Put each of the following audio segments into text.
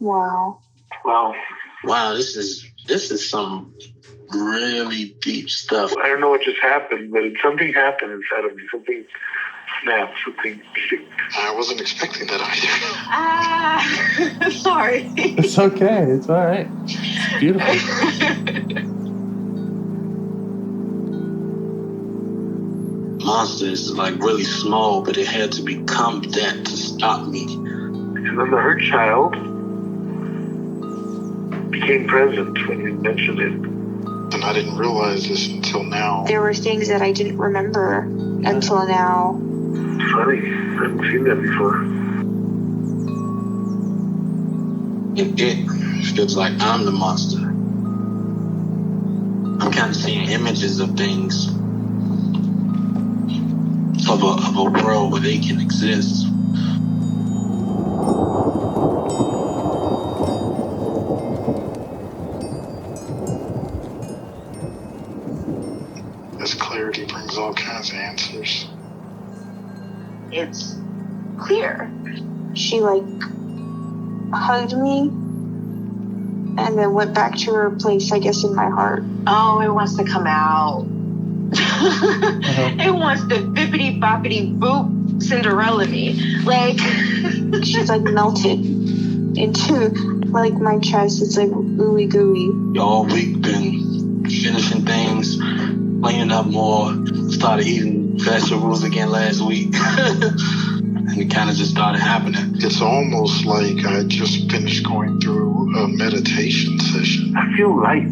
Wow. Wow, this is some really deep stuff. I don't know what just happened, but something happened inside of me. Something snapped. Something. I wasn't expecting that either. Sorry. It's okay. It's all right. It's beautiful. Monster is like really small, but it had to become that to stop me. And then the hurt child became present when you mentioned it. And I didn't realize this until now. There were things that I didn't remember until now. Funny. I haven't seen that before. It feels like I'm the monster. I'm kind of seeing images of things. Of a world where they can exist. This clarity brings all kinds of answers. It's clear. She hugged me and then went back to her place, I guess, in my heart. Oh, it wants to come out. It wants to bippity boppity boop Cinderella me. She's melted into my chest. It's ooey gooey. All week been finishing things, cleaning up more, started eating vegetables again last week. And it kind of just started happening. It's almost like I just finished going through a meditation session. I feel light.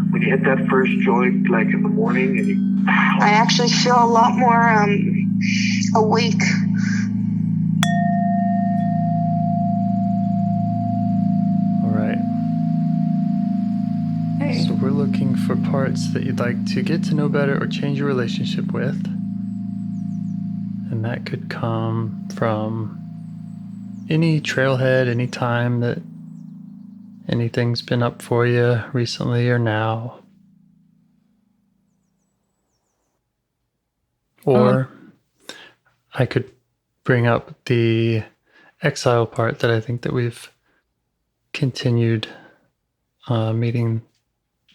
When you hit that first joint, in the morning, and I actually feel a lot more awake. All right. Hey. So we're looking for parts that you'd like to get to know better or change your relationship with. And that could come from any trailhead, any time that anything's been up for you recently or now. Or I could bring up the exile part that I think that we've continued meeting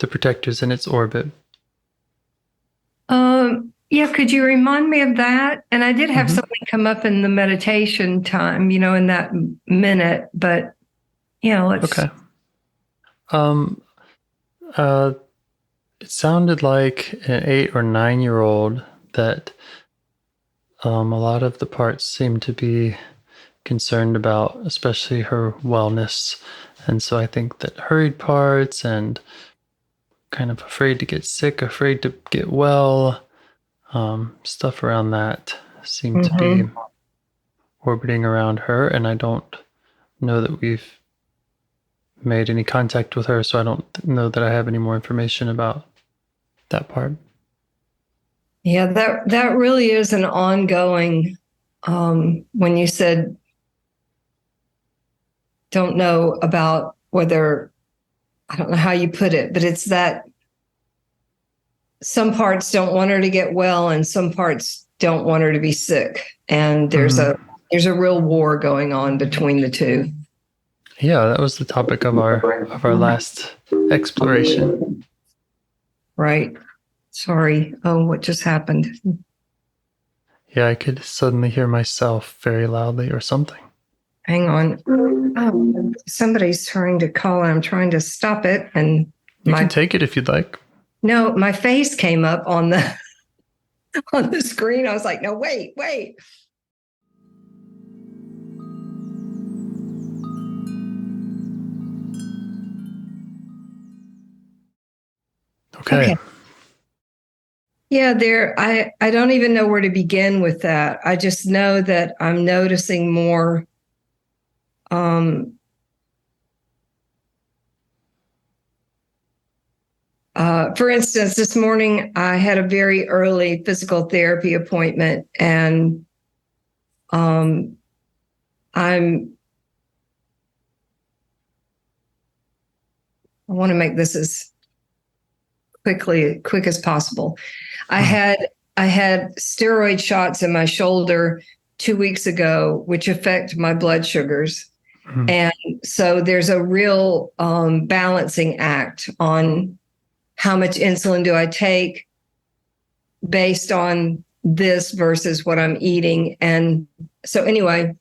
the protectors in its orbit. Yeah, could you remind me of that? And I did have something come up in the meditation time, in that minute, but let's... Okay. It sounded like an 8 or 9-year-old that a lot of the parts seem to be concerned about, especially her wellness. And so I think that hurried parts and kind of afraid to get sick, afraid to get well, stuff around that seem to be orbiting around her. And I don't know that we've made any contact with her, so I don't know that I have any more information about that part. Yeah, that really is an ongoing, when you said don't know about whether, I don't know how you put it, but it's that some parts don't want her to get well and some parts don't want her to be sick. And there's a real war going on between the two. Yeah, that was the topic of our last exploration. Right. Sorry. Oh, what just happened? Yeah, I could suddenly hear myself very loudly or something. Hang on. Oh, somebody's trying to call and I'm trying to stop it. And you can take it if you'd like. No, my face came up on the screen. I was like, no, wait. Okay. Yeah, I don't even know where to begin with that. I just know that I'm noticing more for instance, this morning I had a very early physical therapy appointment, and I want to make this as quick as possible. I had steroid shots in my shoulder 2 weeks ago, which affect my blood sugars. Mhm. And so there's a real balancing act on how much insulin do I take based on this versus what I'm eating. And so anyway,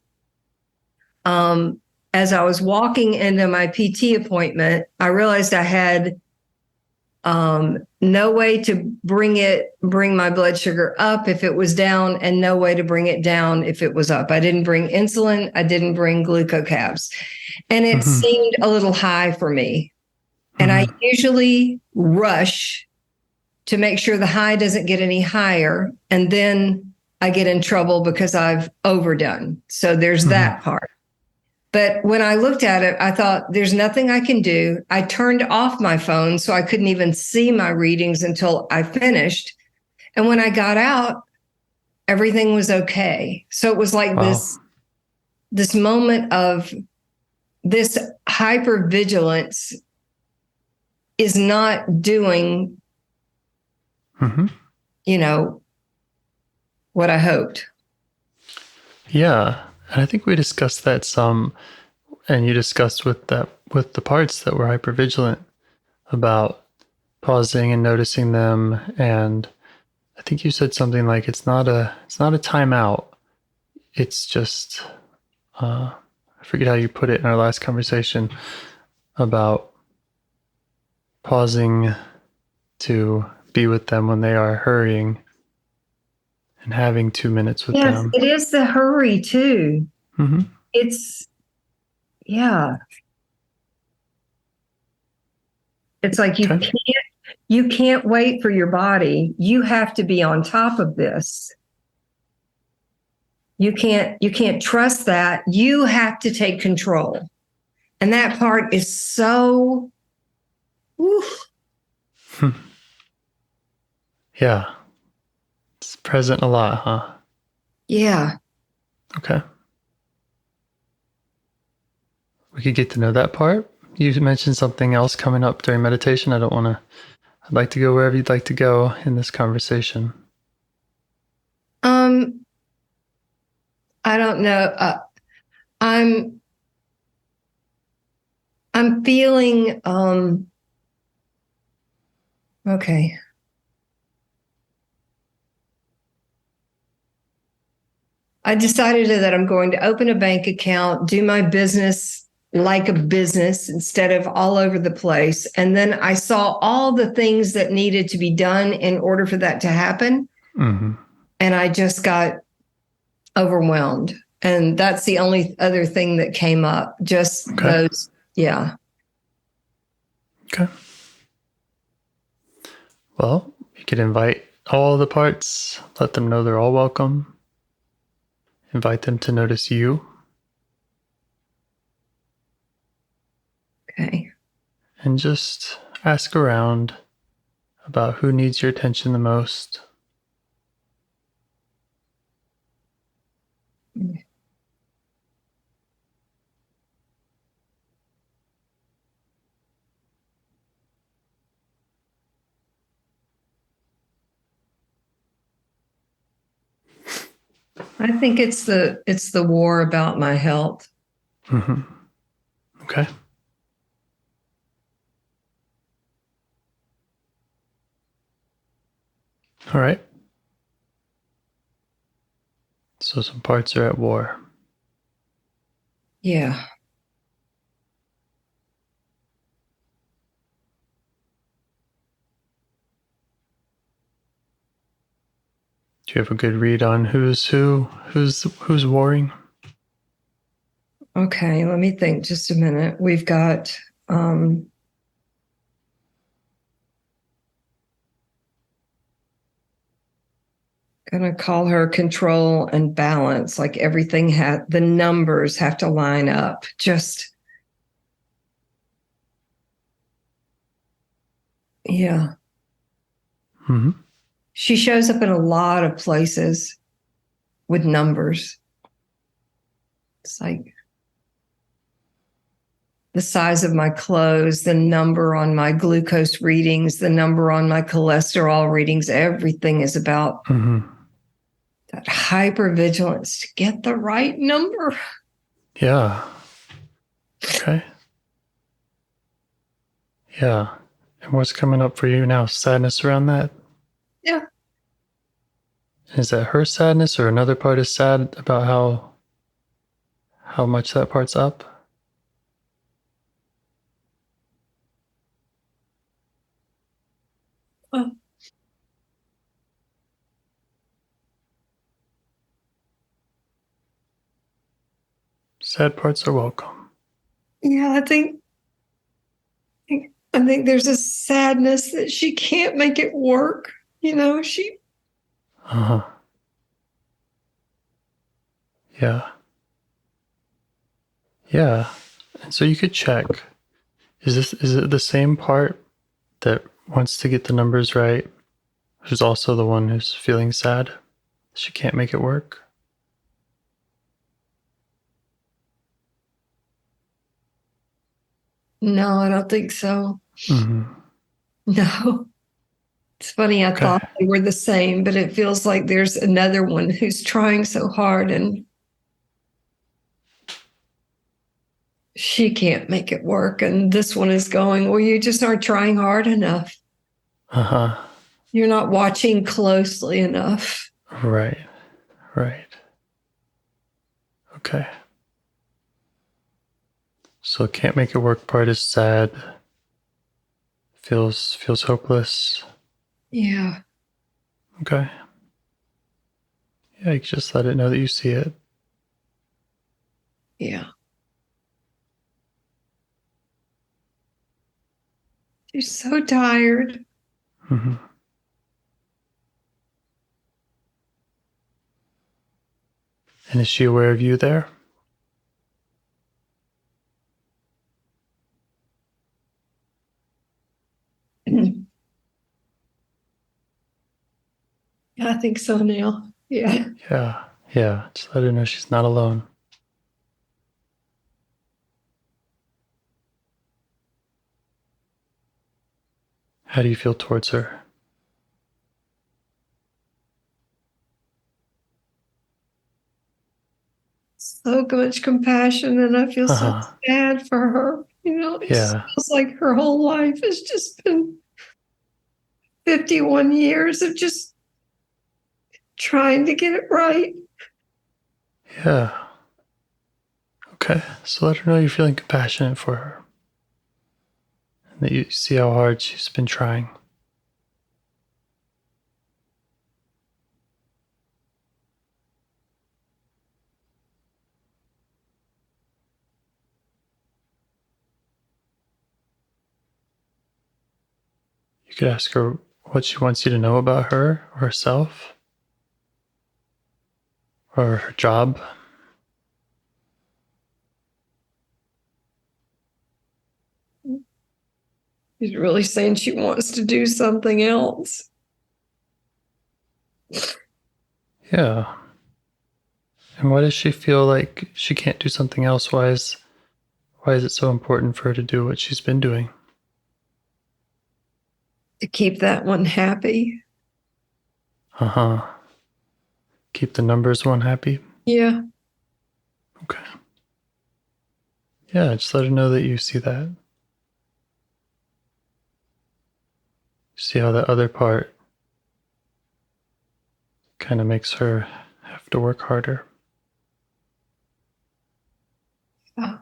as I was walking into my PT appointment, I realized I had no way to bring my blood sugar up if it was down, and no way to bring it down if it was up. I didn't bring insulin. I didn't bring glucocabs. And it seemed a little high for me. And I usually rush to make sure the high doesn't get any higher. And then I get in trouble because I've overdone. So there's that part. But when I looked at it, I thought, there's nothing I can do. I turned off my phone so I couldn't even see my readings until I finished. And when I got out, everything was okay. So it was like this moment of this hypervigilance is not doing, what I hoped. Yeah. And I think we discussed that some, and you discussed with the parts that were hypervigilant about pausing and noticing them. And I think you said something like it's not a timeout. It's just I forget how you put it in our last conversation about pausing to be with them when they are hurrying and having 2 minutes with them. Yes, it is the hurry too. It's, it's like you can't wait for your body. You have to be on top of this. You can't trust that. You have to take control. And that part is so, Yeah. It's present a lot, huh? Yeah. Okay. We could get to know that part. You mentioned something else coming up during meditation. I'd like to go wherever you'd like to go in this conversation. I don't know. I'm feeling, okay. I decided that I'm going to open a bank account, do my business like a business instead of all over the place. And then I saw all the things that needed to be done in order for that to happen. And I just got overwhelmed. And that's the only other thing that came up. Just those. Yeah. Okay. Well, you could invite all the parts, let them know they're all welcome. Invite them to notice you. Okay. And just ask around about who needs your attention the most. I think it's the war about my health. Okay. All right. So some parts are at war. Yeah. Do you have a good read on who's warring? Okay, let me think just a minute. We've got gonna call her control and balance. Like everything the numbers have to line up. Just yeah. She shows up in a lot of places with numbers. It's like the size of my clothes, the number on my glucose readings, the number on my cholesterol readings. Everything is about that hypervigilance to get the right number. Yeah. Okay. Yeah. And what's coming up for you now? Sadness around that? Yeah. Is that her sadness, or another part is sad about how much that part's up? Oh. Sad parts are welcome. Yeah, I think there's a sadness that she can't make it work. She. Uh-huh. Yeah. Yeah. And so you could check. Is it the same part that wants to get the numbers right, who's also the one who's feeling sad? She can't make it work? No, I don't think so. Mm-hmm. No. It's funny, I Okay. thought they were the same, but it feels like there's another one who's trying so hard and she can't make it work. And this one is going, well, you just aren't trying hard enough. Uh-huh. You're not watching closely enough. Right. Right. Okay. So can't make it work part is sad. Feels hopeless. Yeah. Okay. Yeah, you can just let it know that you see it. Yeah. She's so tired. Mm-hmm. And is she aware of you there? I think so now. Yeah. Yeah. Yeah. Just let her know she's not alone. How do you feel towards her? So much compassion, and I feel so Uh-huh. sad for her. It just Yeah. feels like her whole life has just been 51 years of just trying to get it right. Yeah. Okay. So let her know you're feeling compassionate for her. And that you see how hard she's been trying. You could ask her what she wants you to know about her or herself or her job. She's really saying she wants to do something else. Yeah. And why does she feel like she can't do something else? Why is it so important for her to do what she's been doing? To keep that one happy. Uh-huh. Keep the numbers one happy? Yeah. Okay. Yeah, just let her know that you see that. See how that other part kind of makes her have to work harder. Oh.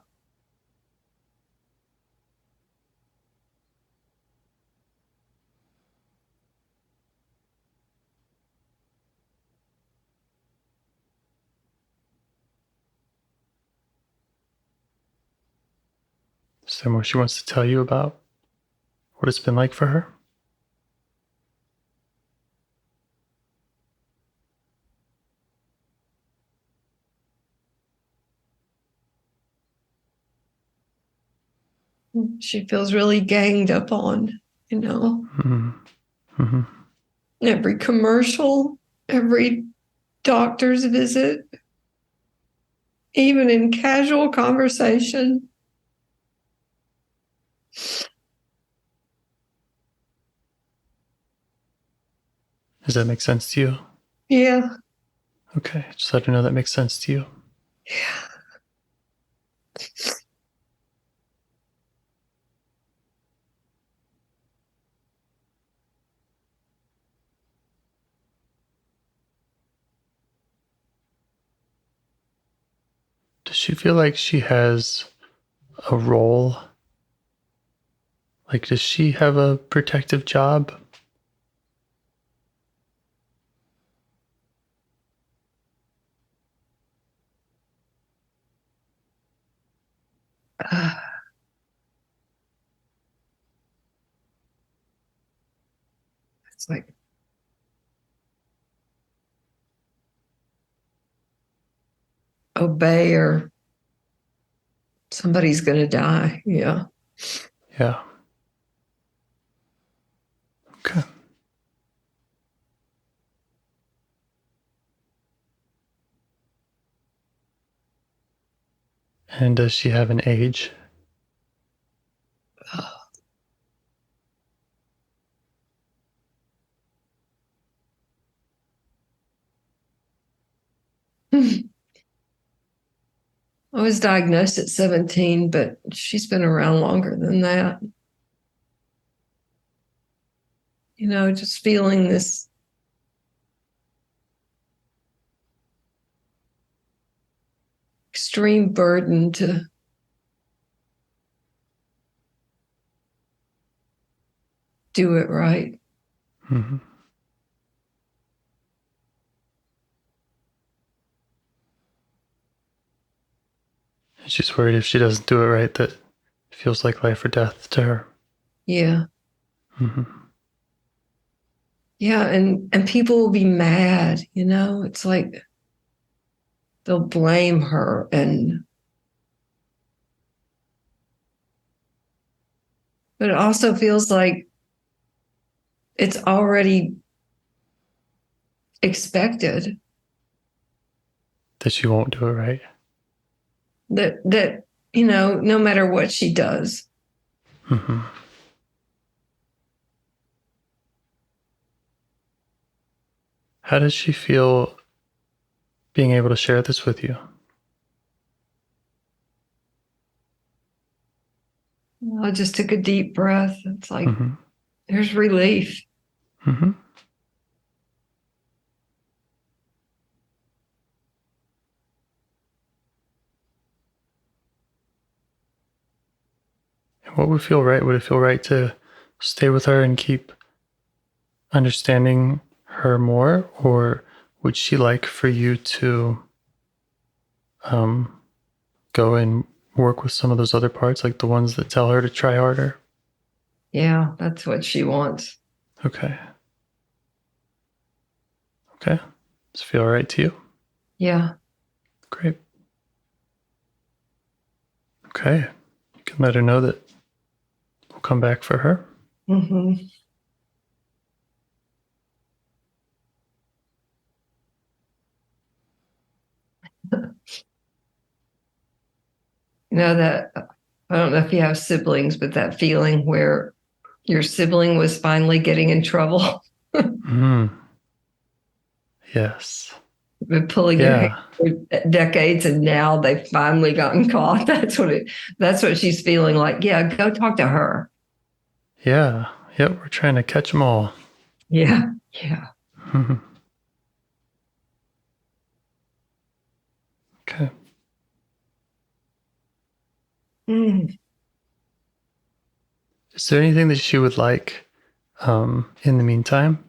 Is there more she wants to tell you about what it's been like for her? She feels really ganged up on, Mm-hmm. Mm-hmm. every commercial, every doctor's visit, even in casual conversation. Does that make sense to you? Yeah. Okay, just let her know that makes sense to you. Yeah. Does she feel like she has a role? Like, does she have a protective job? It's like obey or somebody's going to die. Yeah. Yeah. Okay. And does she have an age? I was diagnosed at 17, but she's been around longer than that. Just feeling this extreme burden to do it right. Mm-hmm. And she's worried if she doesn't do it right, that it feels like life or death to her. Yeah. Mm-hmm. Yeah. And people will be mad, it's like they'll blame her. But it also feels like it's already expected That she won't do it right. that no matter what she does. Mm-hmm. How does she feel being able to share this with you? I just took a deep breath. It's like Mm-hmm. there's relief. Mm-hmm. And what would feel right? Would it feel right to stay with her and keep understanding her more, or would she like for you to go and work with some of those other parts, like the ones that tell her to try harder? Yeah, that's what she wants. Okay. Okay. Does it feel all right to you? Yeah. Great. Okay. You can let her know that we'll come back for her. Mm-hmm. That I don't know if you have siblings, but that feeling where your sibling was finally getting in trouble, Mm. Yes. been pulling your hair Yeah. for decades, and now they've finally gotten caught. That's what she's feeling like. Yeah, go talk to her. Yeah. Yep. We're trying to catch them all. Yeah. Yeah. Okay. Mm. Is there anything that she would like in the meantime?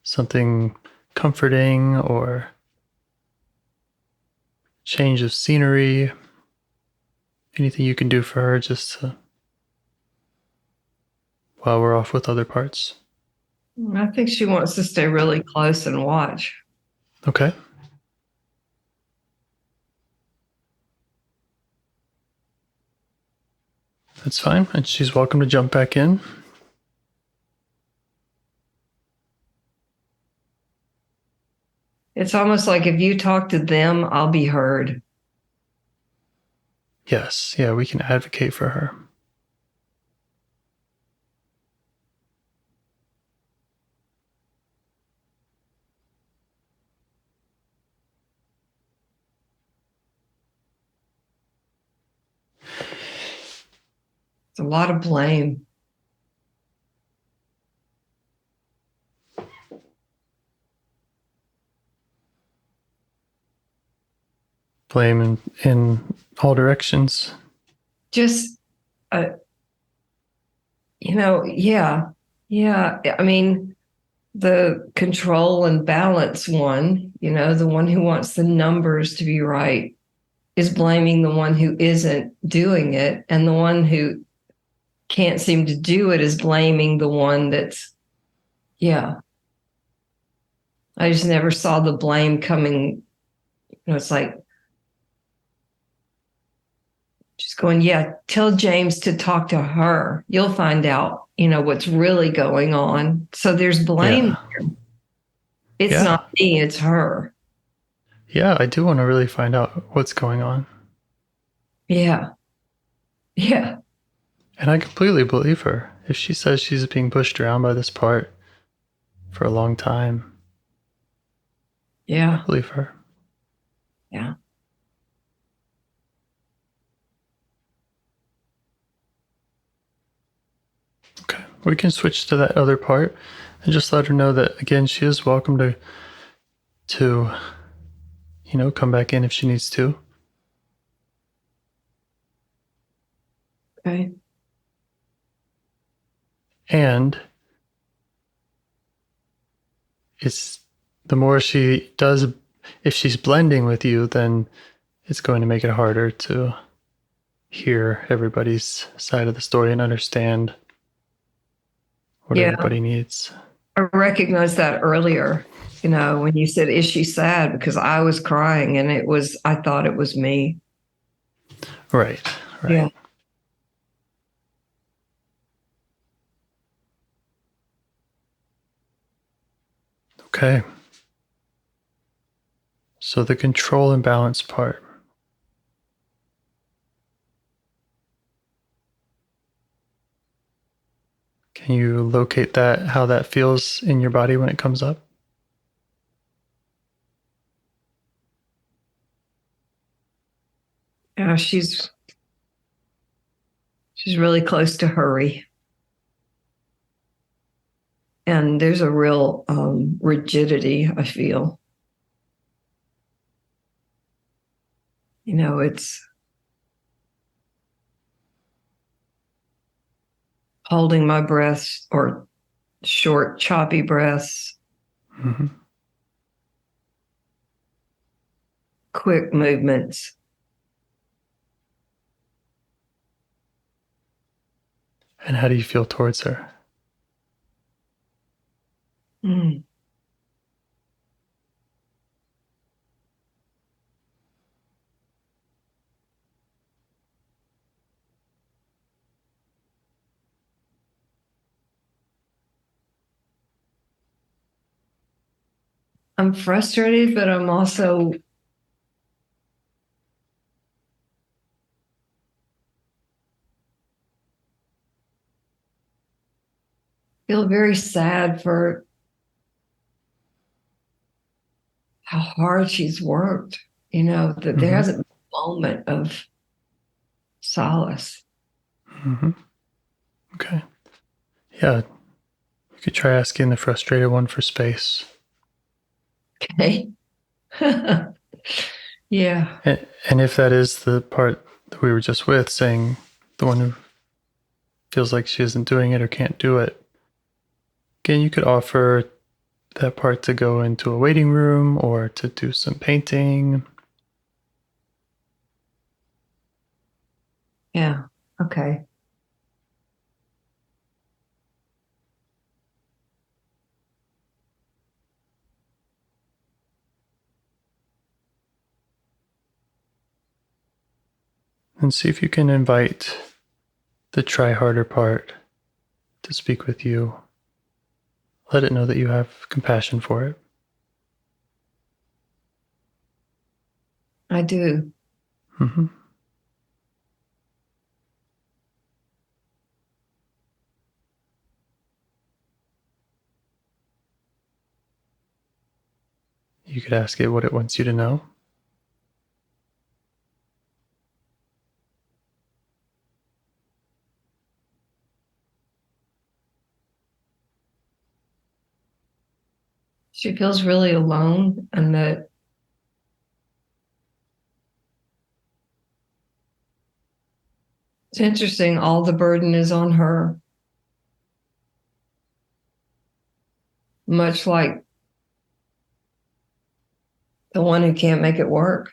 Something comforting or change of scenery? Anything you can do for her just to, while we're off with other parts? I think she wants to stay really close and watch. Okay. That's fine. And she's welcome to jump back in. It's almost like if you talk to them, I'll be heard. Yes. Yeah, we can advocate for her. It's a lot of blame. Blame in all directions. Just, yeah. I mean, the control and balance one, the one who wants the numbers to be right is blaming the one who isn't doing it. And the one who can't seem to do it is blaming the one that's, yeah. I just never saw the blame coming. It's like, just going, yeah, tell James to talk to her. You'll find out, what's really going on. So there's blame. Yeah. It's not me, it's her. Yeah, I do want to really find out what's going on. Yeah. Yeah. And I completely believe her. If she says she's being pushed around by this part for a long time, Yeah. I believe her. Yeah. Okay. We can switch to that other part and just let her know that, again, she is welcome to come back in if she needs to. Okay. And it's the more she does, if she's blending with you, then it's going to make it harder to hear everybody's side of the story and understand what everybody needs. I recognized that earlier, when you said, is she sad? Because I was crying and I thought it was me. Right. Yeah. Okay. So the control and balance part. Can you locate that, how that feels in your body when it comes up? Yeah, she's really close to hurry. And there's a real rigidity, I feel. It's holding my breath or short, choppy breaths, quick movements. And how do you feel towards her? Mm. I'm frustrated, but I'm also feel very sad for how hard she's worked, that there hasn't been a moment of solace. Okay. Yeah. You could try asking the frustrated one for space. Okay. Yeah. And if that is the part that we were just with, saying the one who feels like she isn't doing it or can't do it, again, you could offer that part to go into a waiting room or to do some painting. Yeah. Okay. And see if you can invite the try harder part to speak with you. Let it know that you have compassion for it. I do. Mm-hmm. You could ask it what it wants you to know. She feels really alone, and that it's interesting, all the burden is on her, much like the one who can't make it work.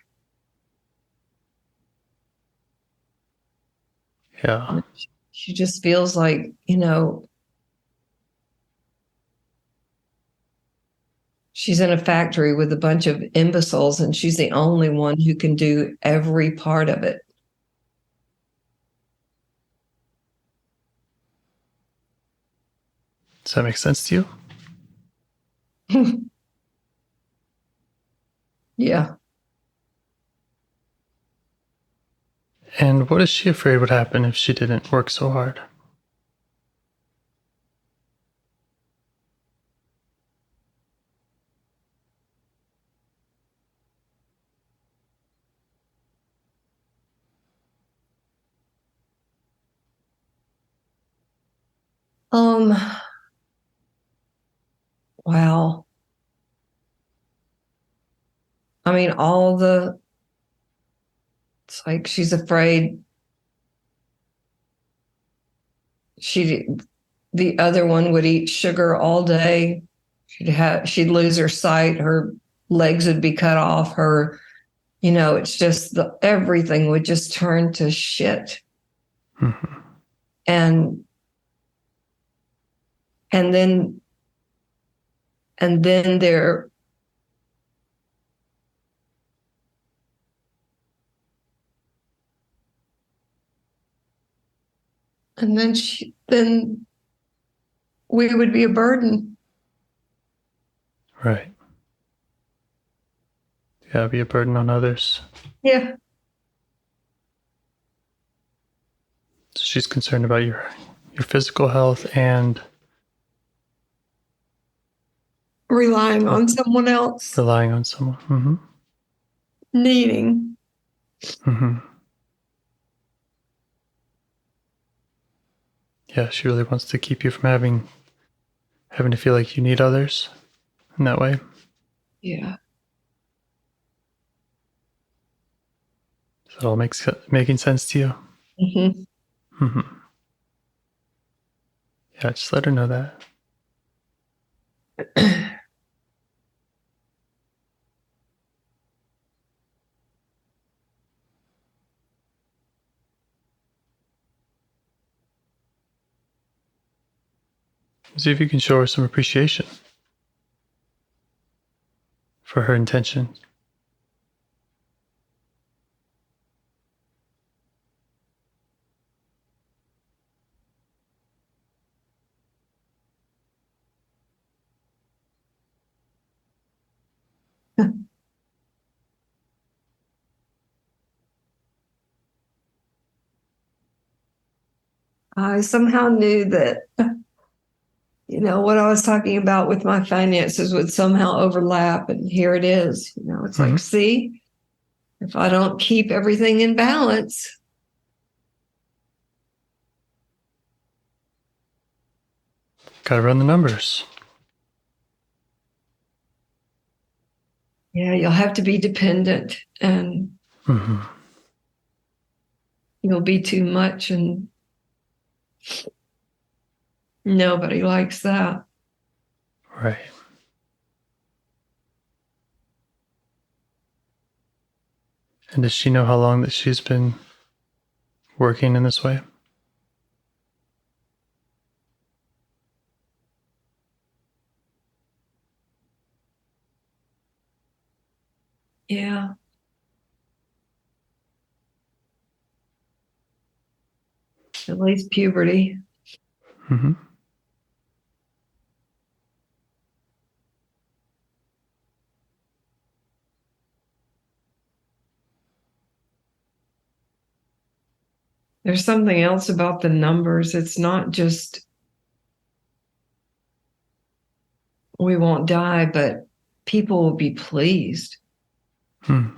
Yeah. She just feels like, she's in a factory with a bunch of imbeciles, and she's the only one who can do every part of it. Does that make sense to you? Yeah. And what is she afraid would happen if she didn't work so hard? Wow. I mean, it's like she's afraid the other one would eat sugar all day. She'd lose her sight. Her legs would be cut off. It's just everything would just turn to shit. Mm-hmm. And and then and then there and then we would be a burden. Right. Yeah, be a burden on others. Yeah. So she's concerned about your physical health and Relying on someone else. relying on someone. Mm-hmm. Needing. Mm-hmm. Yeah, she really wants to keep you from having to feel like you need others in that way. Yeah. So it all making sense to you. Mm-hmm. Mm-hmm. Yeah, just let her know that. See if you can show her some appreciation for her intention. I somehow knew that, what I was talking about with my finances would somehow overlap. And here it is. It's Mm-hmm. like, see, if I don't keep everything in balance. Gotta run the numbers. Yeah, you'll have to be dependent, and Mm-hmm. you'll be too much, and nobody likes that. Right. And does she know how long that she's been working in this way? Yeah. At least puberty. Mm-hmm. There's something else about the numbers. It's not just we won't die, but people will be pleased. Hmm.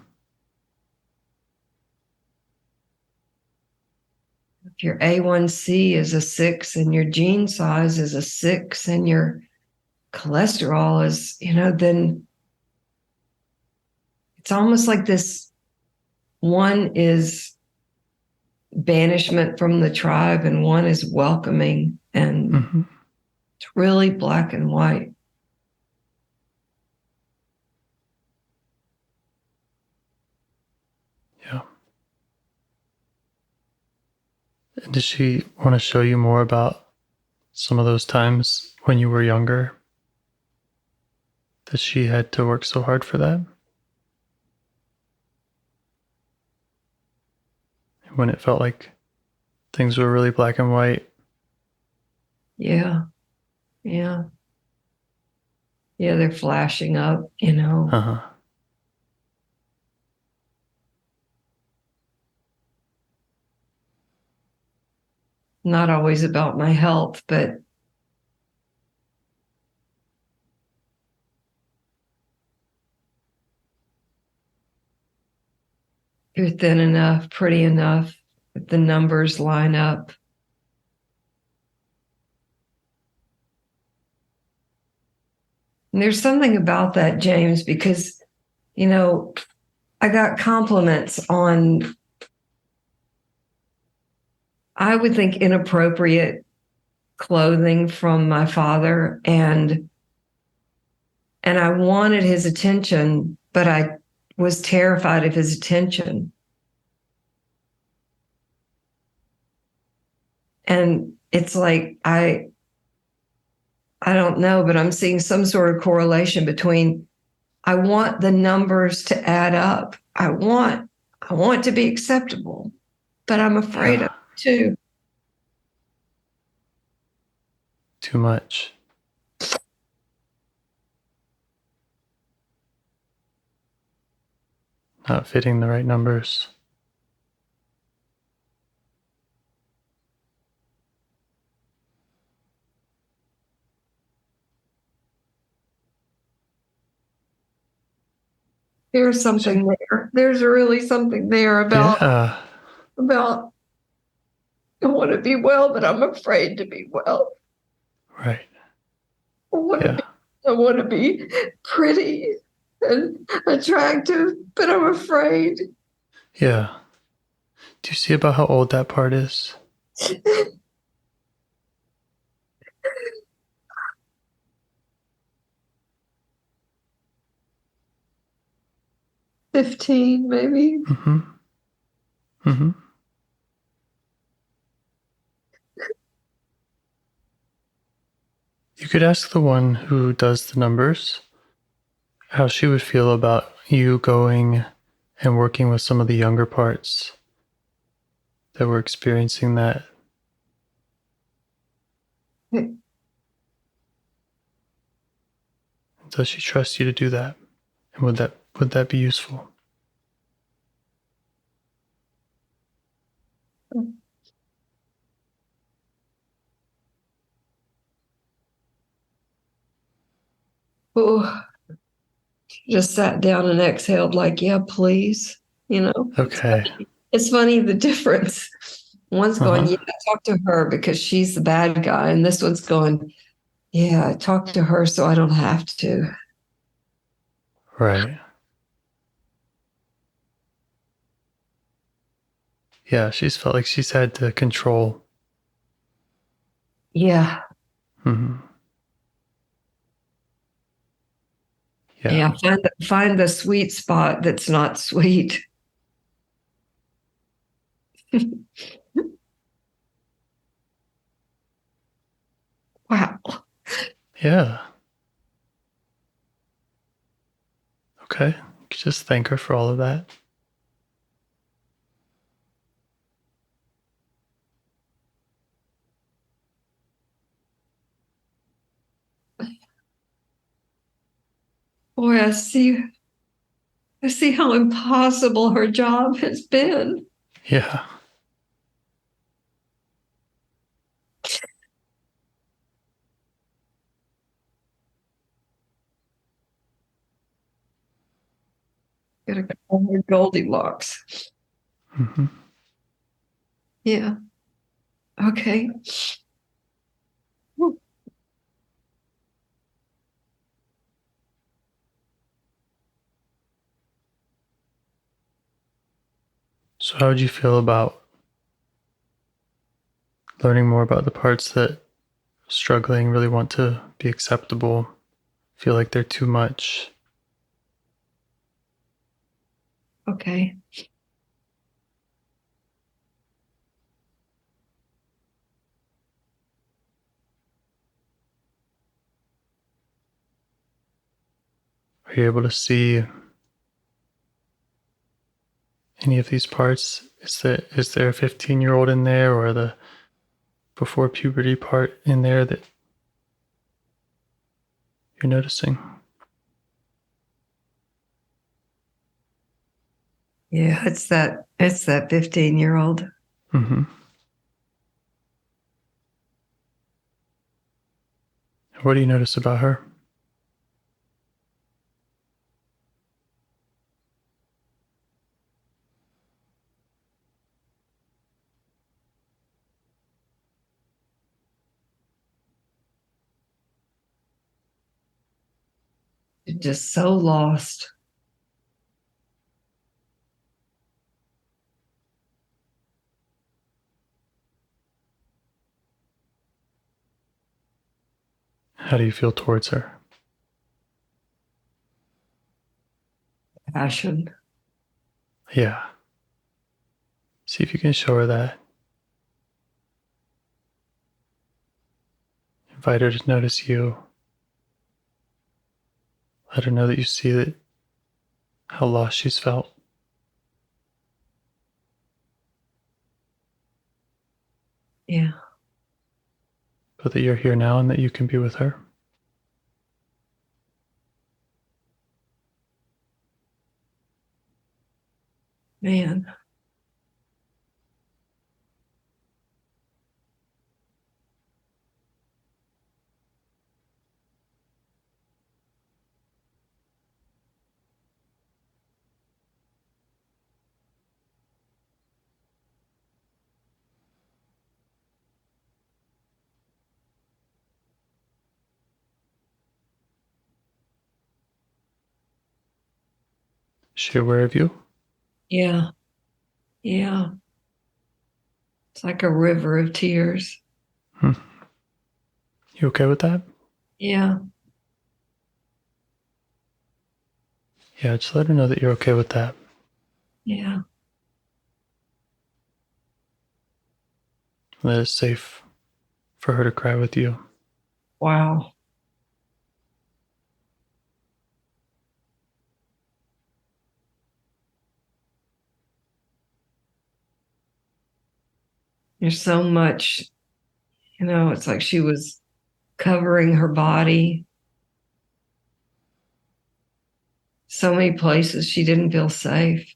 If your A1C is a 6 and your gene size is a 6 and your cholesterol is, then it's almost like this one is banishment from the tribe and one is welcoming, and it's really black and white. Yeah. And did she want to show you more about some of those times when you were younger that she had to work so hard for that? When it felt like things were really black and white? Yeah. Yeah. Yeah, they're flashing up. Uh-huh. Not always about my health, but you're thin enough, pretty enough, if the numbers line up. And there's something about that, James, because, I got compliments on, I would think, inappropriate clothing from my father, and I wanted his attention, but I was terrified of his attention. And it's like I don't know, but I'm seeing some sort of correlation between, I want the numbers to add up. I want to be acceptable, but I'm afraid of it too. Too much. Not fitting the right numbers. There's something there. There's really something there about I want to be well, but I'm afraid to be well. Right. I want to be pretty and attractive, but I'm afraid. Yeah. Do you see about how old that part is? 15, maybe. Mm-hmm. Mm-hmm. You could ask the one who does the numbers how she would feel about you going and working with some of the younger parts that were experiencing that. Does she trust you to do that? And would that be useful? Oh, just sat down and exhaled, like, yeah, please. Okay. It's funny the difference. One's going, yeah, talk to her because she's the bad guy. And this one's going, yeah, talk to her so I don't have to. Right. Yeah, she's felt like she's had to control. Yeah. Mm-hmm. Yeah. Find the sweet spot that's not sweet. Wow. Yeah. Okay. You could just thank her for all of that. Boy, I see how impossible her job has been. Yeah. Gotta call her Goldilocks. Mm-hmm. Yeah. Okay. So how would you feel about learning more about the parts that struggling really want to be acceptable, feel like they're too much? Okay. Are you able to see any of these parts? Is there a 15-year-old in there, or the before puberty part in there that you're noticing? Yeah, it's that 15-year-old. Mm-hmm. What do you notice about her? Just so lost. How do you feel towards her? Passion. Yeah. See if you can show her that. Invite her to notice you. Let her know that you see that how lost she's felt. Yeah. But that you're here now and that you can be with her. Man. Is she aware of you? Yeah. Yeah. It's like a river of tears. You okay with that? Yeah. Yeah, just let her know that you're okay with that. Yeah. That it's safe for her to cry with you. Wow. There's so much, it's like she was covering her body. So many places she didn't feel safe.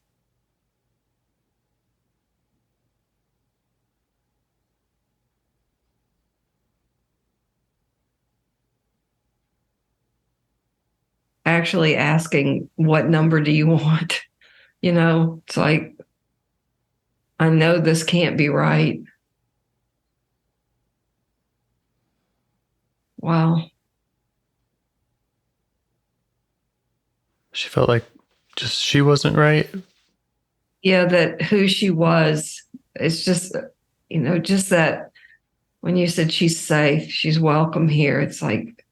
Actually asking, what number do you want? It's like, I know this can't be right. Wow. She felt like just she wasn't right. Yeah, that who she was, it's just, just that when you said she's safe, she's welcome here, it's like,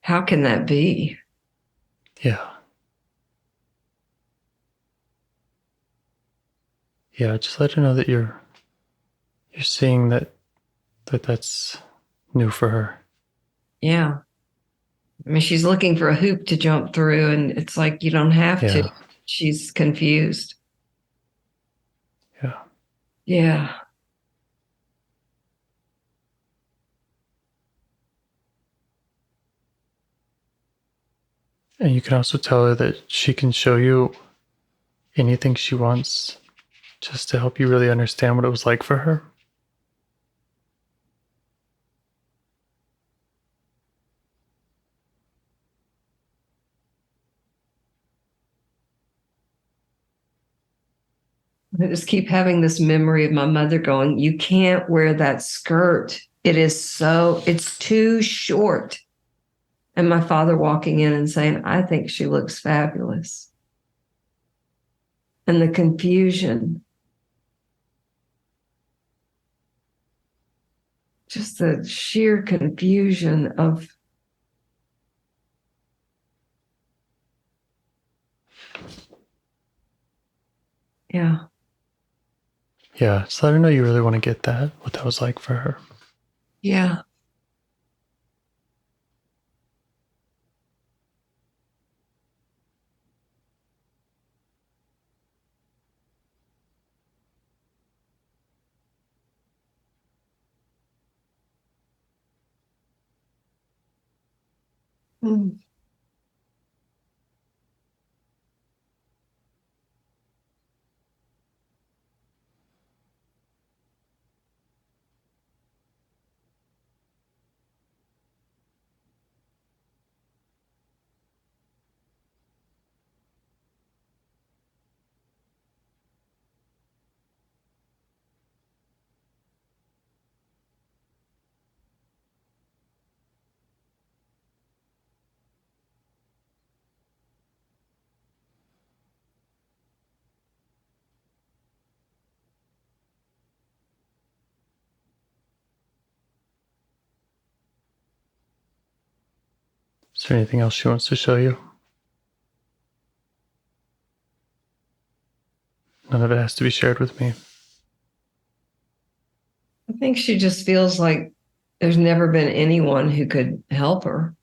how can that be? Yeah. Yeah, just let her know that you're seeing that's new for her. Yeah. I mean, she's looking for a hoop to jump through, and it's like, you don't have to. Yeah. She's confused. Yeah. Yeah. And you can also tell her that she can show you anything she wants just to help you really understand what it was like for her. I just keep having this memory of my mother going, you can't wear that skirt. It's too short. And my father walking in and saying, I think she looks fabulous. And the confusion. just the sheer confusion of, yeah. Yeah, so I don't know. You really want to get that, what that was like for her. Yeah. Mm. Is there anything else she wants to show you? None of it has to be shared with me. I think she just feels like there's never been anyone who could help her,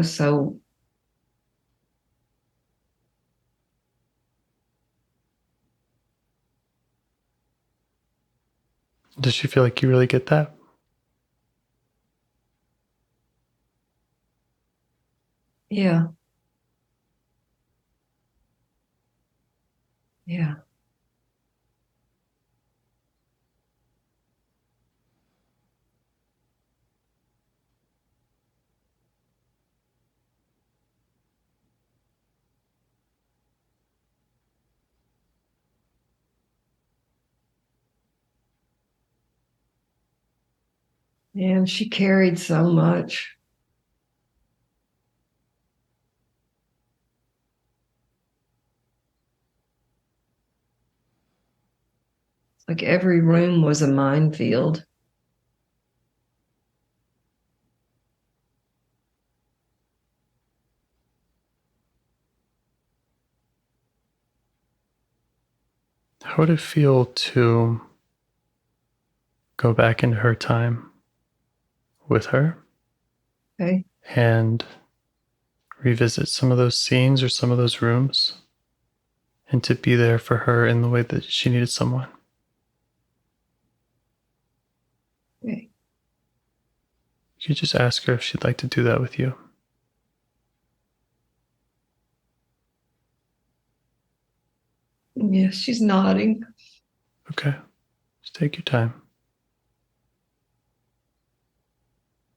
so Does she feel like you really get that? yeah. Yeah. And she carried so much. It's like every room was a minefield. How would it feel to go back into her time with her Okay. and revisit some of those scenes or some of those rooms and to be there for her in the way that she needed someone? Okay. You could just ask her if she'd like to do that with you. Yeah, she's nodding. Okay. Just take your time.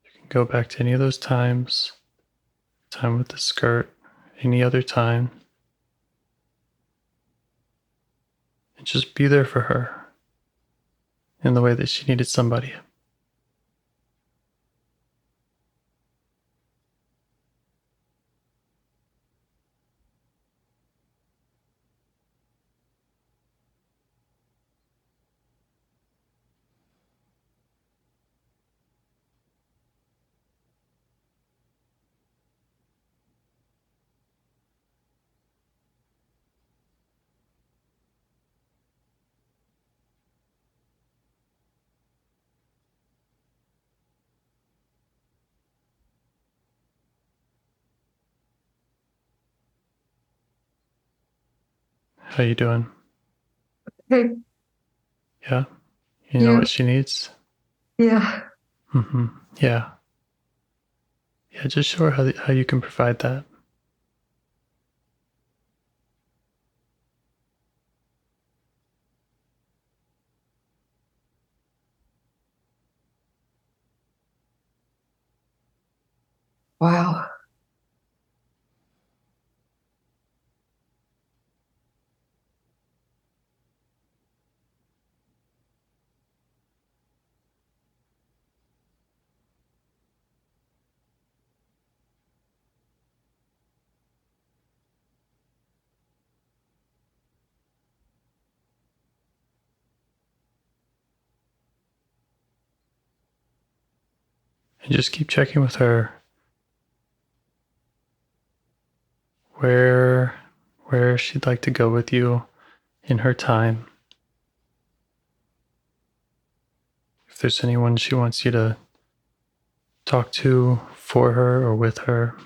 You can go back to any of those times, time with the skirt, any other time, and just be there for her in the way that she needed somebody. How you doing? Okay. Yeah? You know Yeah. what she needs? Yeah. Mm-hmm. Yeah. Yeah, just show her how you can provide that. Wow. And just keep checking with her where she'd like to go with you in her time. If there's anyone she wants you to talk to for her or with her.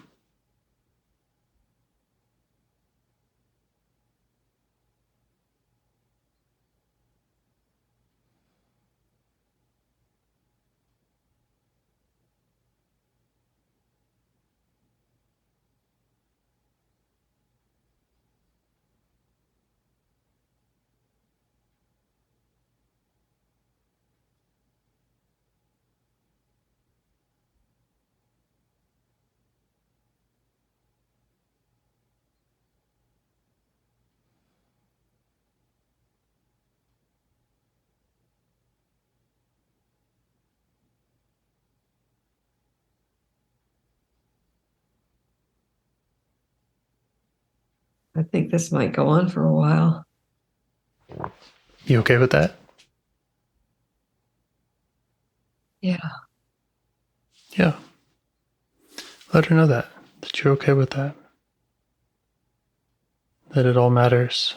I think this might go on for a while. You okay with that? Yeah. Yeah. Let her know that you're okay with that. That it all matters.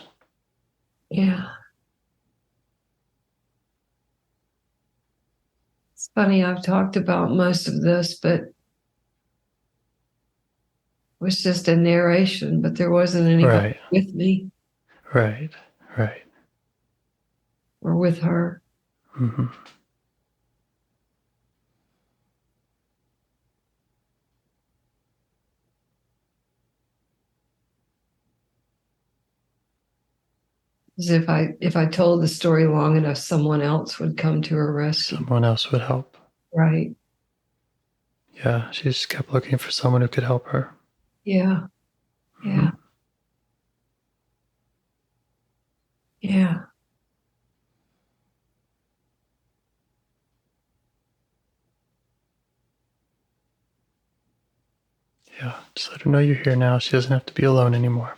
Yeah. It's funny, I've talked about most of this, but it was just a narration, but there wasn't anybody Right. with me Right. or with her. Mm-hmm. As if I told the story long enough, someone else would come to her rescue. Someone else would help. Right. Yeah, she just kept looking for someone who could help her. Yeah. Yeah. Mm-hmm. Yeah. Yeah, just let her know you're here now. She doesn't have to be alone anymore.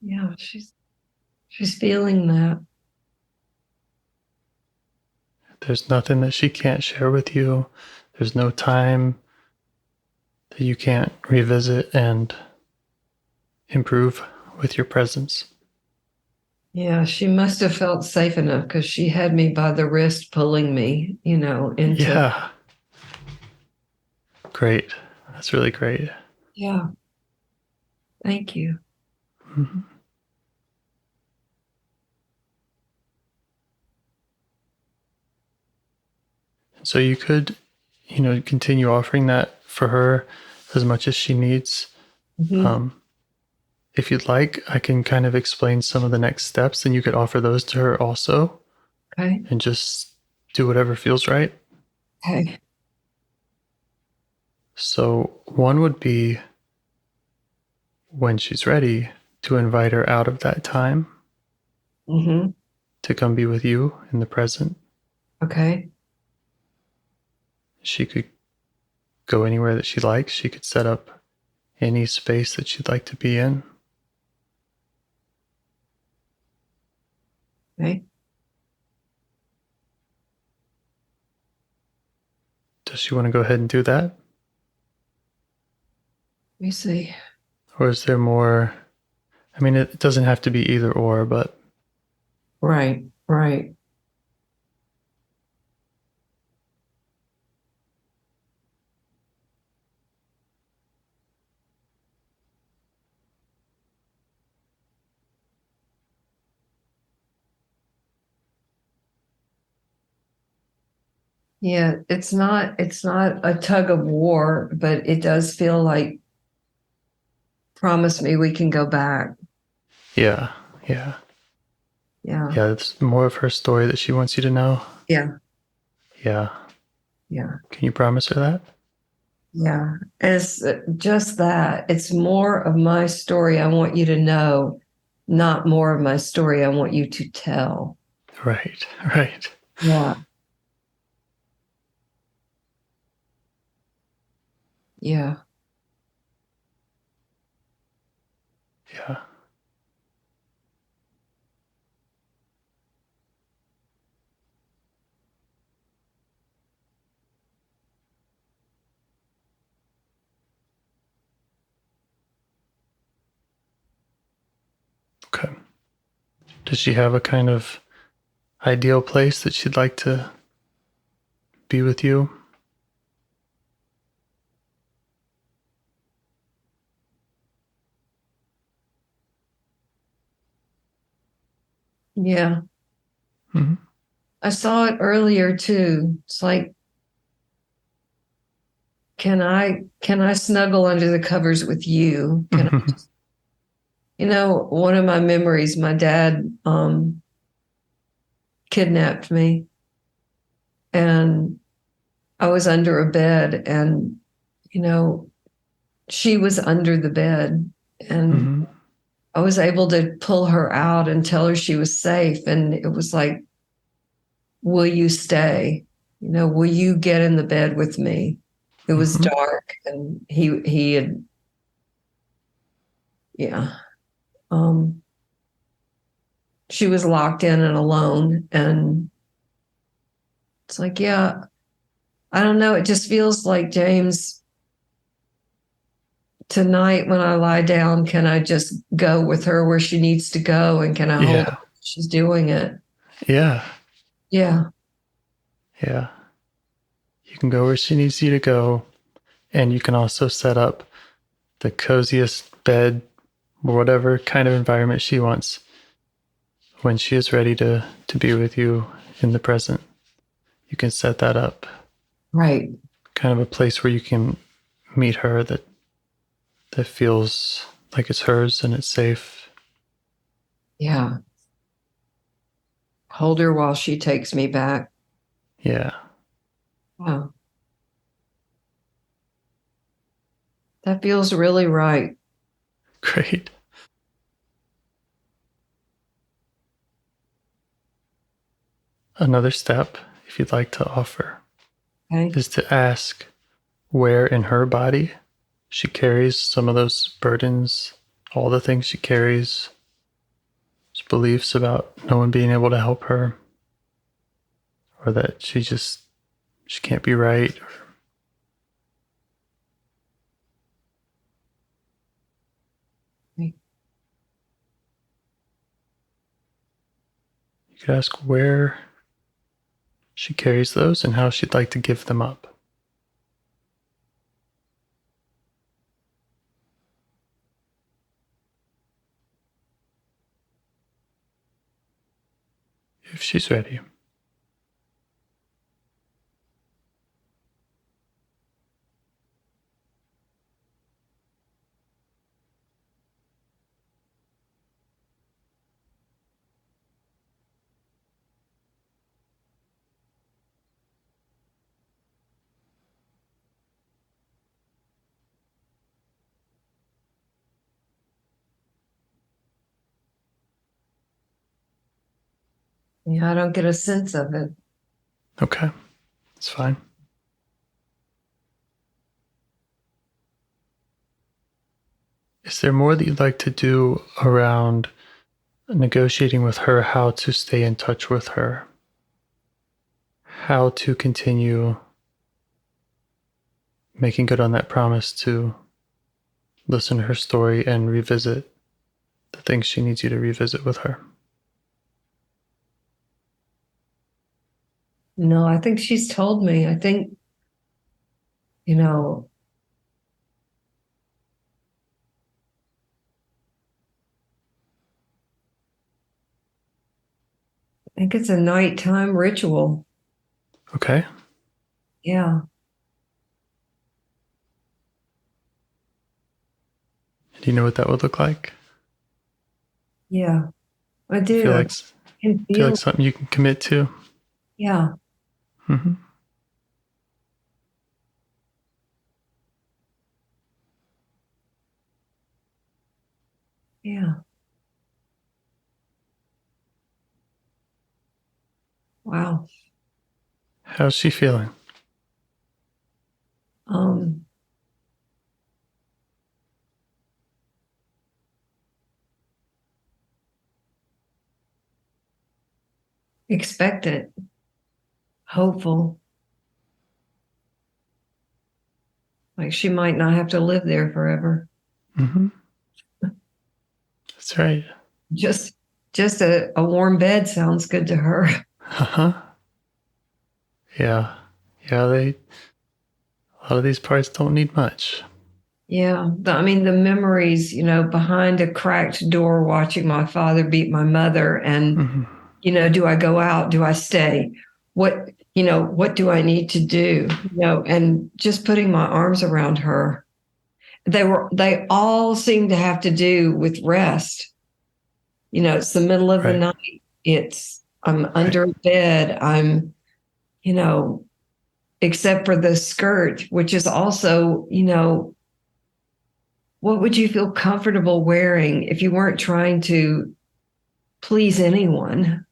Yeah. She's feeling that. There's nothing that she can't share with you. There's no time that you can't revisit and improve with your presence. Yeah, she must have felt safe enough because she had me by the wrist pulling me, into. Yeah. Great. That's really great. Yeah. Thank you. Mm-hmm. So you could, continue offering that for her as much as she needs. Mhm. If you'd like, I can kind of explain some of the next steps, and you could offer those to her also Okay. and just do whatever feels right. Okay. So, one would be when she's ready to invite her out of that time Mm-hmm. to come be with you in the present. Okay. She could go anywhere that she likes. She could set up any space that she'd like to be in. Okay. Does she want to go ahead and do that? Let me see. Or is there more? I mean, it doesn't have to be either or, but Right. Right. Yeah, it's not a tug of war, but it does feel like promise me we can go back. yeah. Yeah. Yeah, it's more of her story that she wants you to know. Yeah. Yeah. Yeah. Can you promise her that? Yeah. It's just that. It's more of my story I want you to know, not more of my story I want you to tell. Right. Right. Yeah. Yeah. Yeah. Okay. Does she have a kind of ideal place that she'd like to be with you? Yeah. Mm-hmm. I saw it earlier too. It's like, can I snuggle under the covers with you? Can I, one of my memories, my dad kidnapped me, and I was under a bed, and she was under the bed, and I was able to pull her out and tell her she was safe. And it was like, will you stay? Will you get in the bed with me? It was dark, and he had, yeah. She was locked in and alone, and it's like, yeah, I don't know. It just feels like, James, tonight when I lie down, can I just go with her where she needs to go, and can I hold her? She's doing it. Yeah. Yeah. Yeah. You can go where she needs you to go, and you can also set up the coziest bed or whatever kind of environment she wants when she is ready to be with you in the present. You can set that up. Right. Kind of a place where you can meet her that feels like it's hers and it's safe. Yeah. Hold her while she takes me back. Yeah. Wow. That feels really right. Great. Another step, if you'd like to offer, is to ask where in her body she carries some of those burdens, all the things she carries, beliefs about no one being able to help her, or that she can't be right. You could ask where she carries those and how she'd like to give them up. If she's ready. Yeah, I don't get a sense of it. Okay, it's fine. Is there more that you'd like to do around negotiating with her how to stay in touch with her? How to continue making good on that promise to listen to her story and revisit the things she needs you to revisit with her? No, I think she's told me. I think, I think it's a nighttime ritual. Okay. Yeah. Do you know what that would look like? Yeah, I do. Feel I like can feel like something you can commit to? Yeah. Mm-hmm. Yeah. Wow. How's she feeling? Um, Expectant, hopeful. Like she might not have to live there forever. Mm-hmm. That's right. Just a warm bed sounds good to her. Uh-huh. Yeah. Yeah, a lot of these parts don't need much. Yeah. I mean, the memories, behind a cracked door watching my father beat my mother and, do I go out? Do I stay? What do I need to do? And just putting my arms around her. They all seem to have to do with rest. It's the middle of the Right. night. I'm under a bed. I'm, except for the skirt, which is also, what would you feel comfortable wearing if you weren't trying to please anyone?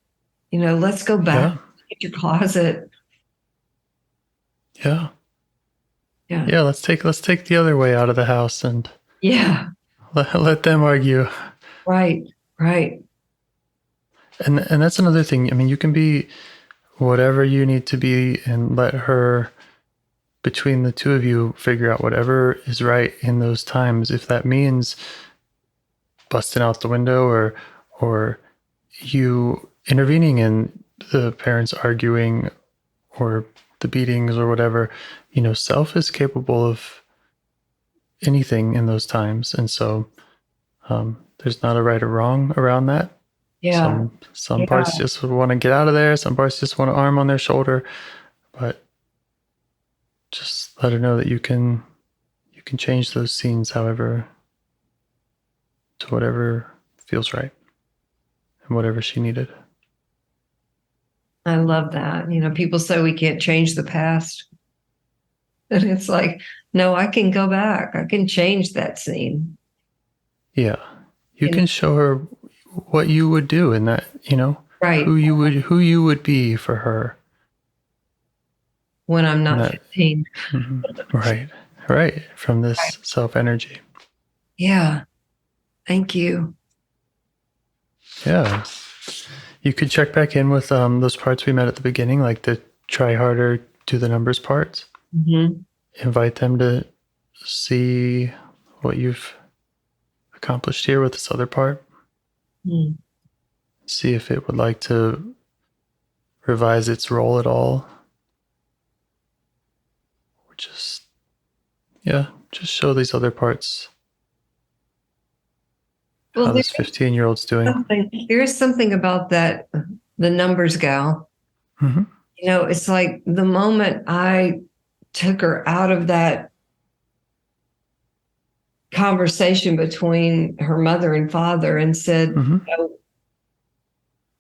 Let's go back to your closet. Yeah. Yeah. Yeah, let's take the other way out of the house and Yeah. let them argue. Right. Right. And that's another thing. I mean, you can be whatever you need to be and let her, between the two of you, figure out whatever is right in those times. If that means busting out the window or you intervening in the parents arguing or the beatings or whatever, self is capable of anything in those times. And so there's not a right or wrong around that. Yeah. Some parts just want to get out of there. Some parts just want an arm on their shoulder, but just let her know that you can change those scenes however, to whatever feels right and whatever she needed. I love that. People say we can't change the past. And it's like, no, I can go back. I can change that scene. Yeah. You can show her what you would do in that, Right. who you would be for her. When I'm not 15. Right. Right. From this self energy. Yeah. Thank you. Yeah. You could check back in with those parts we met at the beginning, like the try harder, do the numbers parts. Mm-hmm. Invite them to see what you've accomplished here with this other part. Mm. See if it would like to revise its role at all. Or just show these other parts how this 15-year-old's doing. There's something about that, the numbers gal. Mm-hmm. It's like the moment I took her out of that conversation between her mother and father and said,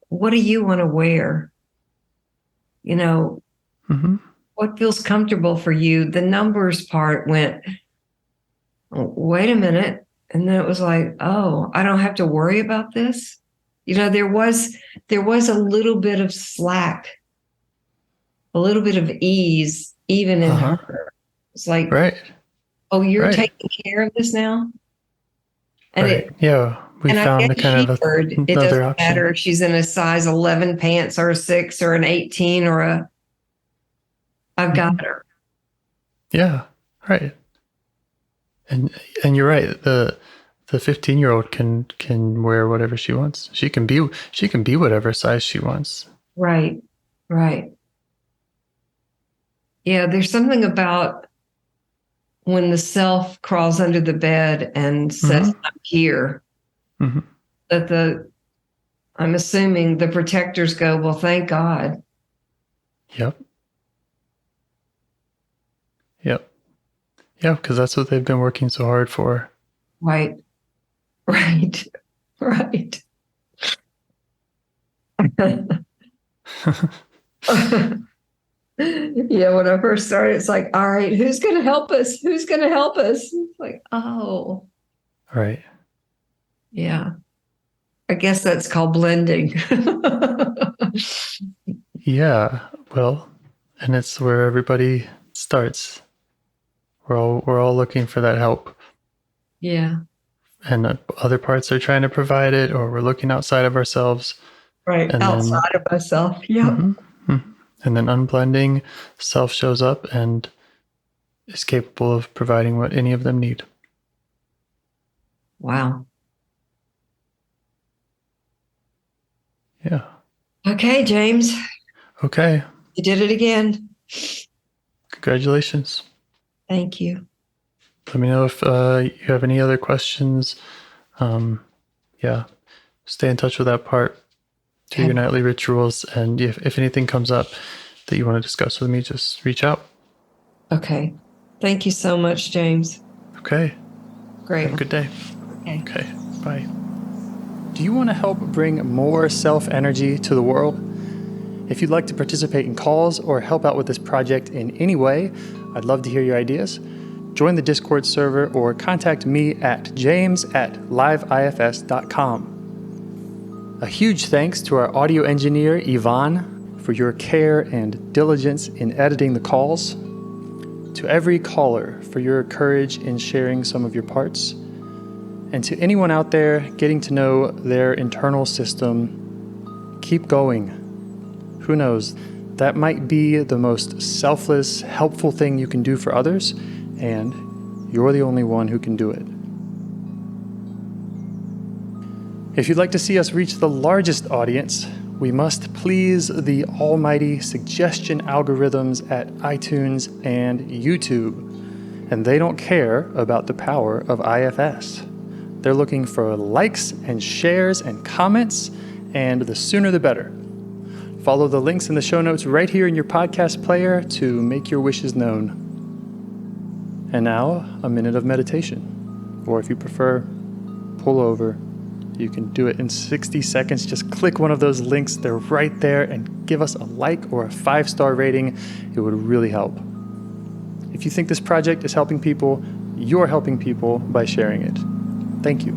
what do you want to wear? What feels comfortable for you? The numbers part went, oh, wait a minute. And then it was like, oh, I don't have to worry about this. There was a little bit of slack, a little bit of ease, even in her. It's like, right. Oh, you're taking care of this now? And we found the kind of it doesn't matter if she's in a size 11 pants or a 6 or an 18 or I've got her. Yeah, right. And you're right. The 15-year-old can wear whatever she wants. She can be whatever size she wants. Right. Yeah, there's something about when the self crawls under the bed and says, I'm here, that I'm assuming the protectors go, well, thank God. Yep. Yeah, because that's what they've been working so hard for. Right. Yeah, when I first started, it's like, all right, who's going to help us? It's like, oh. Right. Yeah. I guess that's called blending. Yeah. Well, and it's where everybody starts. We're all looking for that help. Yeah. And other parts are trying to provide it, or we're looking outside of ourselves. Right. And outside of myself. Yeah. And then unblending, self shows up and is capable of providing what any of them need. Wow. Yeah. Okay, James. Okay. You did it again. Congratulations. Thank you. Let me know if you have any other questions. Yeah. Stay in touch with that part. Do your nightly rituals. And if anything comes up that you want to discuss with me, just reach out. Okay. Thank you so much, James. Okay. Great. Have a good day. Okay. Bye. Do you want to help bring more self-energy to the world? If you'd like to participate in calls or help out with this project in any way, I'd love to hear your ideas. Join the Discord server or contact me at james@liveifs.com. A huge thanks to our audio engineer, Yvonne, for your care and diligence in editing the calls. To every caller for your courage in sharing some of your parts. And to anyone out there getting to know their internal system, keep going. Who knows? That might be the most selfless, helpful thing you can do for others, and you're the only one who can do it. If you'd like to see us reach the largest audience, we must please the almighty suggestion algorithms at iTunes and YouTube. And they don't care about the power of IFS. They're looking for likes and shares and comments, and the sooner the better. Follow the links in the show notes right here in your podcast player to make your wishes known. And now, a minute of meditation. Or if you prefer, pull over. You can do it in 60 seconds. Just click one of those links. They're right there, and give us a like or a 5-star rating. It would really help. If you think this project is helping people, you're helping people by sharing it. Thank you.